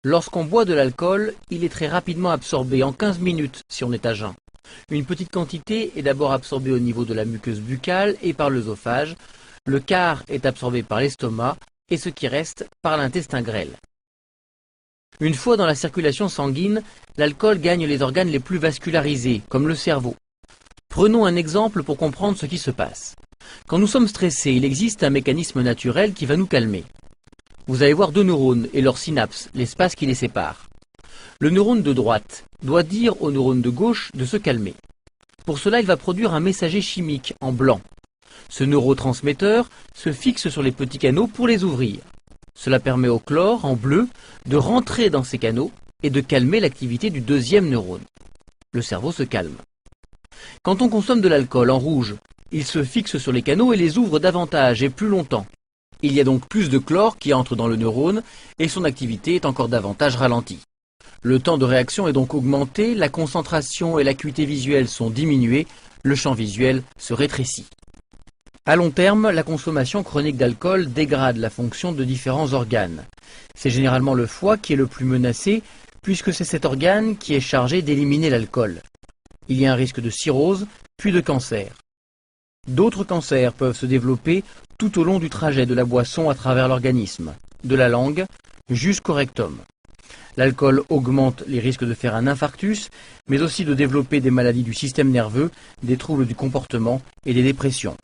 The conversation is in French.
Lorsqu'on boit de l'alcool, il est très rapidement absorbé, en 15 minutes si on est à jeun. Une petite quantité est d'abord absorbée au niveau de la muqueuse buccale et par l'œsophage. Le quart est absorbé par l'estomac et ce qui reste par l'intestin grêle. Une fois dans la circulation sanguine, l'alcool gagne les organes les plus vascularisés, comme le cerveau. Prenons un exemple pour comprendre ce qui se passe. Quand nous sommes stressés, il existe un mécanisme naturel qui va nous calmer. Vous allez voir deux neurones et leurs synapses, l'espace qui les sépare. Le neurone de droite doit dire au neurone de gauche de se calmer. Pour cela, il va produire un messager chimique en blanc. Ce neurotransmetteur se fixe sur les petits canaux pour les ouvrir. Cela permet au chlore, en bleu, de rentrer dans ces canaux et de calmer l'activité du deuxième neurone. Le cerveau se calme. Quand on consomme de l'alcool en rouge, il se fixe sur les canaux et les ouvre davantage et plus longtemps. Il y a donc plus de chlore qui entre dans le neurone et son activité est encore davantage ralentie. Le temps de réaction est donc augmenté, la concentration et l'acuité visuelle sont diminuées, le champ visuel se rétrécit. À long terme, la consommation chronique d'alcool dégrade la fonction de différents organes. C'est généralement le foie qui est le plus menacé, puisque c'est cet organe qui est chargé d'éliminer l'alcool. Il y a un risque de cirrhose, puis de cancer. D'autres cancers peuvent se développer tout au long du trajet de la boisson à travers l'organisme, de la langue jusqu'au rectum. L'alcool augmente les risques de faire un infarctus, mais aussi de développer des maladies du système nerveux, des troubles du comportement et des dépressions.